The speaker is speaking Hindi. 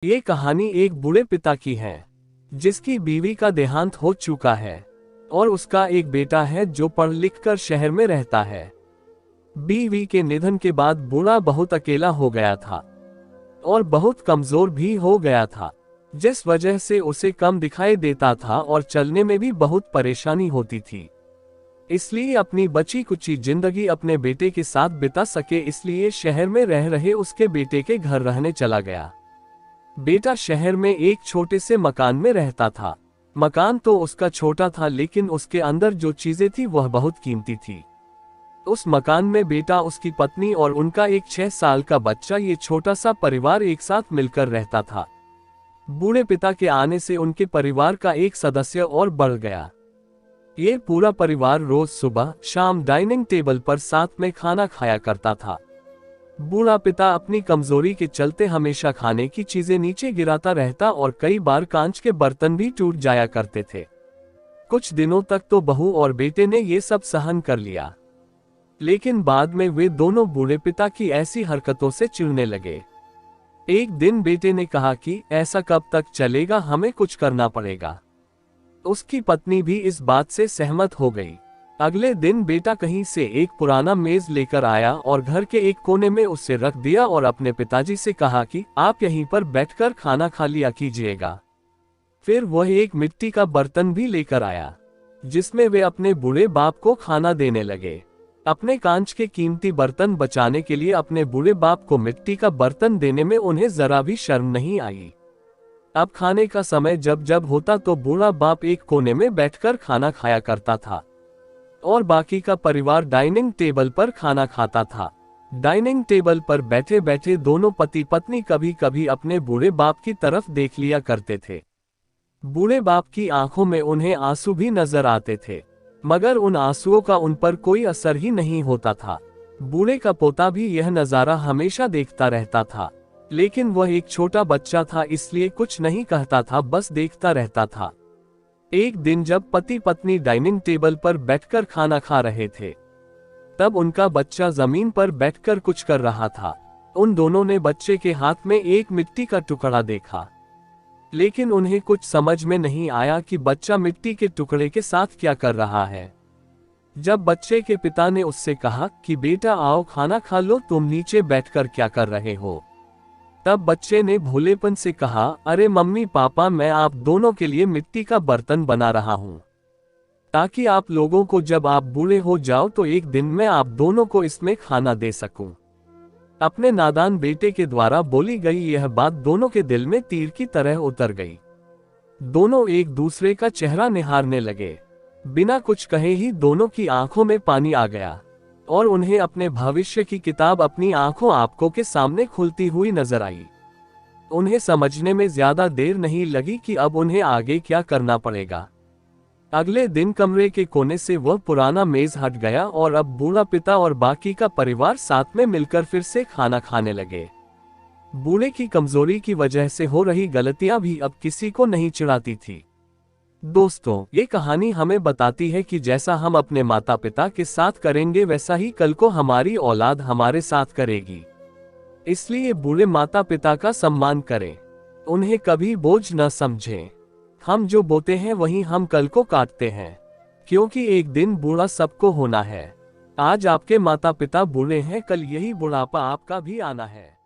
ये कहानी एक बूढ़े पिता की है जिसकी बीवी का देहांत हो चुका है और उसका एक बेटा है जो पढ़ लिख कर शहर में रहता है। बीवी के निधन के बाद बूढ़ा बहुत अकेला हो गया था और बहुत कमजोर भी हो गया था, जिस वजह से उसे कम दिखाई देता था और चलने में भी बहुत परेशानी होती थी। इसलिए अपनी बची कुची जिंदगी अपने बेटे के साथ बिता सके इसलिए शहर में रह रहे उसके बेटे के घर रहने चला गया। बेटा शहर में एक छोटे से मकान में रहता था। मकान तो उसका छोटा था लेकिन उसके अंदर जो चीजें थी वह बहुत कीमती थी। उस मकान में बेटा, उसकी पत्नी और उनका एक 6 साल का बच्चा, ये छोटा सा परिवार एक साथ मिलकर रहता था। बूढ़े पिता के आने से उनके परिवार का एक सदस्य और बढ़ गया। ये पूरा परिवार रोज सुबह शाम डाइनिंग टेबल पर साथ में खाना खाया करता था। बूढ़ा पिता अपनी कमजोरी के चलते हमेशा खाने की चीजें नीचे गिराता रहता और कई बार कांच के बर्तन भी टूट जाया करते थे। कुछ दिनों तक तो बहू और बेटे ने ये सब सहन कर लिया, लेकिन बाद में वे दोनों बूढ़े पिता की ऐसी हरकतों से चिढ़ने लगे। एक दिन बेटे ने कहा कि ऐसा कब तक चलेगा, हमें कुछ करना पड़ेगा। उसकी पत्नी भी इस बात से सहमत हो गई। अगले दिन बेटा कहीं से एक पुराना मेज लेकर आया और घर के एक कोने में उसे रख दिया और अपने पिताजी से कहा कि आप यहीं पर बैठकर खाना खा लिया कीजिएगा। फिर वह एक मिट्टी का बर्तन भी लेकर आया जिसमें वे अपने बूढ़े बाप को खाना देने लगे। अपने कांच के कीमती बर्तन बचाने के लिए अपने बूढ़े बाप को मिट्टी का बर्तन देने में उन्हें जरा भी शर्म नहीं आई। अब खाने का समय जब जब होता तो बूढ़ा बाप एक कोने में बैठकर खाना खाया करता था और बाकी का परिवार डाइनिंग टेबल पर खाना खाता था। डाइनिंग टेबल पर बैठे बैठे दोनों पति पत्नी कभी कभी अपने बूढ़े बाप की तरफ देख लिया करते थे। बूढ़े बाप की आंखों में उन्हें आंसू भी नजर आते थे, मगर उन आंसुओं का उन पर कोई असर ही नहीं होता था। बूढ़े का पोता भी यह नजारा हमेशा देखता रहता था, लेकिन वह एक छोटा बच्चा था इसलिए कुछ नहीं कहता था, बस देखता रहता था। एक दिन जब पति पत्नी डाइनिंग टेबल पर बैठकर खाना खा रहे थे, तब उनका बच्चा जमीन पर बैठकर कुछ कर रहा था। उन दोनों ने बच्चे के हाथ में एक मिट्टी का टुकड़ा देखा, लेकिन उन्हें कुछ समझ में नहीं आया कि बच्चा मिट्टी के टुकड़े के साथ क्या कर रहा है। जब बच्चे के पिता ने उससे कहा कि बेटा आओ खाना खा लो, तुम नीचे बैठकर क्या कर रहे हो, तब बच्चे ने भोलेपन से कहा, अरे मम्मी पापा, मैं आप दोनों के लिए मिट्टी का बर्तन बना रहा हूँ ताकि आप लोगों को जब आप बूढ़े हो जाओ तो एक दिन मैं आप दोनों को इसमें खाना दे सकूं। अपने नादान बेटे के द्वारा बोली गई यह बात दोनों के दिल में तीर की तरह उतर गई। दोनों एक दूसरे का चेहरा निहारने लगे। बिना कुछ कहे ही दोनों की आंखों में पानी आ गया और उन्हें अपने भविष्य की किताब अपनी आंखों के सामने खुलती हुई नजर आई। उन्हें समझने में ज्यादा देर नहीं लगी कि अब उन्हें आगे क्या करना पड़ेगा। अगले दिन कमरे के कोने से वह पुराना मेज हट गया और अब बूढ़ा पिता और बाकी का परिवार साथ में मिलकर फिर से खाना खाने लगे। बूढ़े की कमजोरी की वजह से हो रही गलतियां भी अब किसी को नहीं चिढ़ाती थी। दोस्तों, ये कहानी हमें बताती है कि जैसा हम अपने माता पिता के साथ करेंगे वैसा ही कल को हमारी औलाद हमारे साथ करेगी। इसलिए बूढ़े माता पिता का सम्मान करें, उन्हें कभी बोझ न समझें। हम जो बोते हैं वही हम कल को काटते हैं, क्योंकि एक दिन बूढ़ा सबको होना है। आज आपके माता पिता बूढ़े हैं, कल यही बुढ़ापा आपका भी आना है।